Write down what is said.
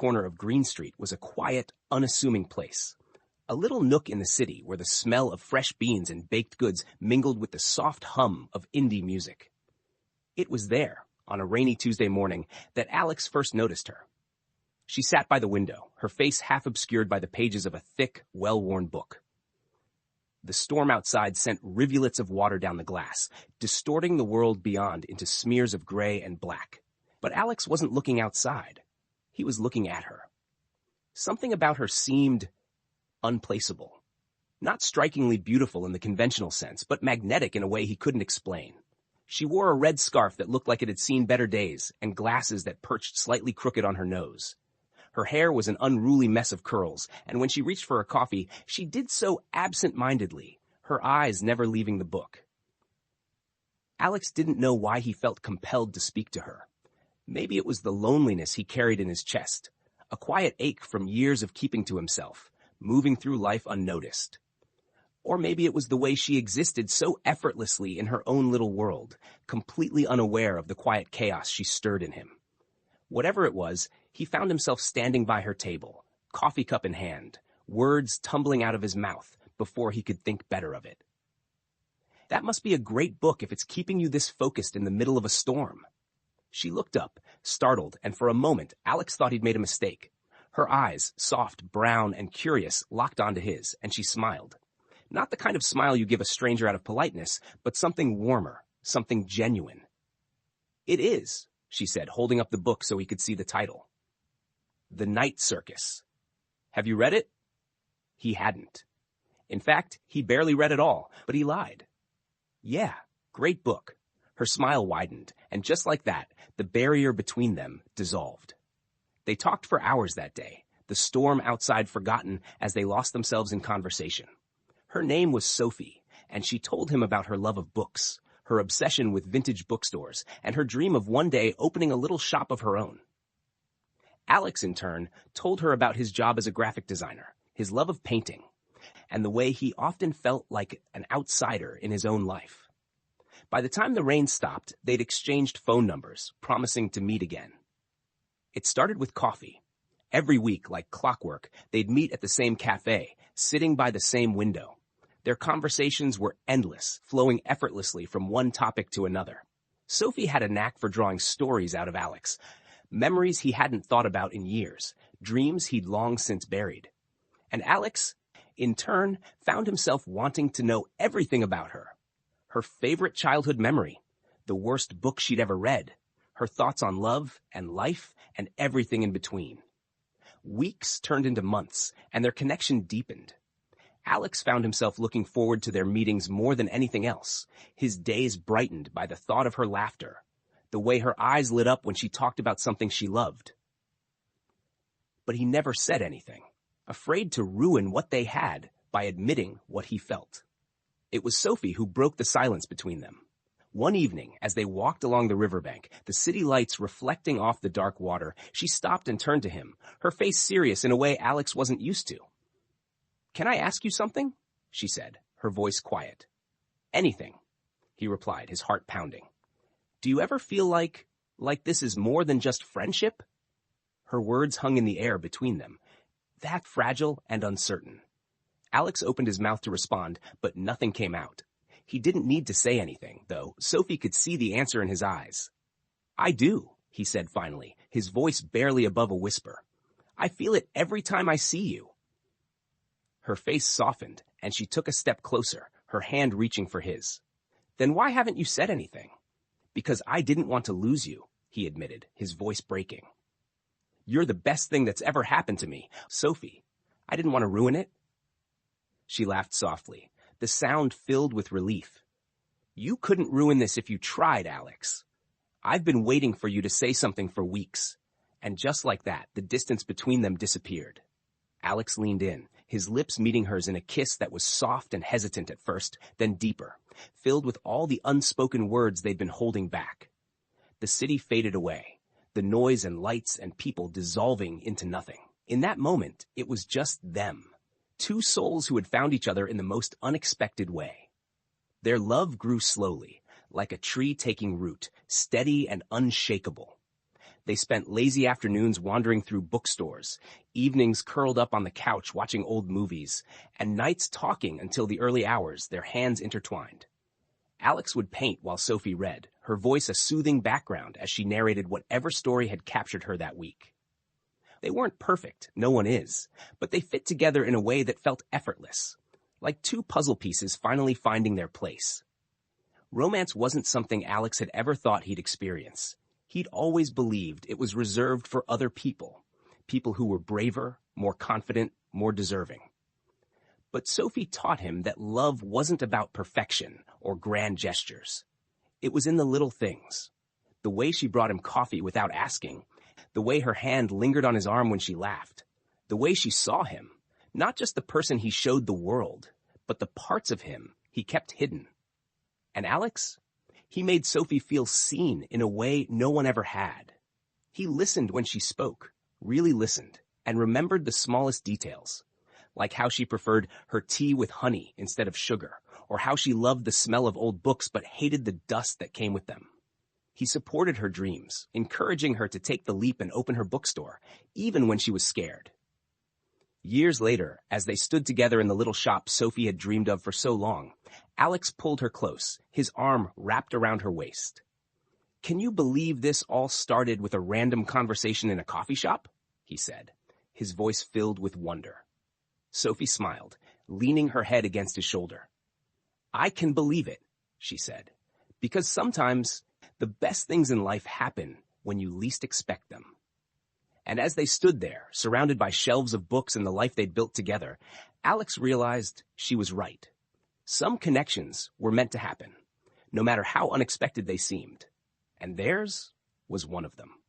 corner of Green Street was a quiet, unassuming place. A little nook in the city where the smell of fresh beans and baked goods mingled with the soft hum of indie music. It was there, on a rainy Tuesday morning, that Alex first noticed her. She sat by the window, her face half obscured by the pages of a thick, well-worn book. The storm outside sent rivulets of water down the glass, distorting the world beyond into smears of gray and black. But Alex wasn't looking outside. He was looking at her. Something about her seemed unplaceable. Not strikingly beautiful in the conventional sense, but magnetic in a way he couldn't explain. She wore a red scarf that looked like it had seen better days, and glasses that perched slightly crooked on her nose. Her hair was an unruly mess of curls, and when she reached for a coffee, she did so absent-mindedly, her eyes never leaving the book. Alex didn't know why he felt compelled to speak to her. Maybe it was the loneliness he carried in his chest, a quiet ache from years of keeping to himself, moving through life unnoticed. Or maybe it was the way she existed so effortlessly in her own little world, completely unaware of the quiet chaos she stirred in him. Whatever it was, he found himself standing by her table, coffee cup in hand, words tumbling out of his mouth before he could think better of it. That must be a great book if it's keeping you this focused in the middle of a storm. She looked up, startled, and for a moment, Alex thought he'd made a mistake. Her eyes, soft, brown, and curious, locked onto his, and she smiled. Not the kind of smile you give a stranger out of politeness, but something warmer, something genuine. "It is," she said, holding up the book so he could see the title. "The Night Circus." "Have you read it?" He hadn't. In fact, he barely read at all, but he lied. "Yeah, great book." Her smile widened, and just like that, the barrier between them dissolved. They talked for hours that day, the storm outside forgotten as they lost themselves in conversation. Her name was Sophie, and she told him about her love of books, her obsession with vintage bookstores, and her dream of one day opening a little shop of her own. Alex, in turn, told her about his job as a graphic designer, his love of painting, and the way he often felt like an outsider in his own life. By the time the rain stopped, they'd exchanged phone numbers, promising to meet again. It started with coffee. Every week, like clockwork, they'd meet at the same café, sitting by the same window. Their conversations were endless, flowing effortlessly from one topic to another. Sophie had a knack for drawing stories out of Alex, memories he hadn't thought about in years, dreams he'd long since buried. And Alex, in turn, found himself wanting to know everything about her. Her favorite childhood memory, the worst book she'd ever read, her thoughts on love and life and everything in between. Weeks turned into months, and their connection deepened. Alex found himself looking forward to their meetings more than anything else, his days brightened by the thought of her laughter, the way her eyes lit up when she talked about something she loved. But he never said anything, afraid to ruin what they had by admitting what he felt. It was Sophie who broke the silence between them. One evening, as they walked along the riverbank, the city lights reflecting off the dark water, she stopped and turned to him, her face serious in a way Alex wasn't used to. "Can I ask you something?" she said, her voice quiet. "Anything," he replied, his heart pounding. "Do you ever feel like this is more than just friendship?" Her words hung in the air between them, that fragile and uncertain. Alex opened his mouth to respond, but nothing came out. He didn't need to say anything, though. Sophie could see the answer in his eyes. "I do," he said finally, his voice barely above a whisper. "I feel it every time I see you." Her face softened, and she took a step closer, her hand reaching for his. "Then why haven't you said anything?" "Because I didn't want to lose you," he admitted, his voice breaking. "You're the best thing that's ever happened to me, Sophie. I didn't want to ruin it." She laughed softly, the sound filled with relief. "You couldn't ruin this if you tried, Alex. I've been waiting for you to say something for weeks." And just like that, the distance between them disappeared. Alex leaned in, his lips meeting hers in a kiss that was soft and hesitant at first, then deeper, filled with all the unspoken words they'd been holding back. The city faded away, the noise and lights and people dissolving into nothing. In that moment, it was just them. Two souls who had found each other in the most unexpected way. Their love grew slowly, like a tree taking root, steady and unshakable. They spent lazy afternoons wandering through bookstores, evenings curled up on the couch watching old movies, and nights talking until the early hours, their hands intertwined. Alex would paint while Sophie read, her voice a soothing background as she narrated whatever story had captured her that week. They weren't perfect, no one is, but they fit together in a way that felt effortless, like two puzzle pieces finally finding their place. Romance wasn't something Alex had ever thought he'd experience. He'd always believed it was reserved for other people, people who were braver, more confident, more deserving. But Sophie taught him that love wasn't about perfection or grand gestures. It was in the little things. The way she brought him coffee without asking, the way her hand lingered on his arm when she laughed, the way she saw him, not just the person he showed the world, but the parts of him he kept hidden. And Alex? He made Sophie feel seen in a way no one ever had. He listened when she spoke, really listened, and remembered the smallest details, like how she preferred her tea with honey instead of sugar, or how she loved the smell of old books but hated the dust that came with them. He supported her dreams, encouraging her to take the leap and open her bookstore, even when she was scared. Years later, as they stood together in the little shop Sophie had dreamed of for so long, Alex pulled her close, his arm wrapped around her waist. "Can you believe this all started with a random conversation in a coffee shop?" he said, his voice filled with wonder. Sophie smiled, leaning her head against his shoulder. "I can believe it," she said, "because sometimes the best things in life happen when you least expect them." And as they stood there, surrounded by shelves of books and the life they'd built together, Alex realized she was right. Some connections were meant to happen, no matter how unexpected they seemed. And theirs was one of them.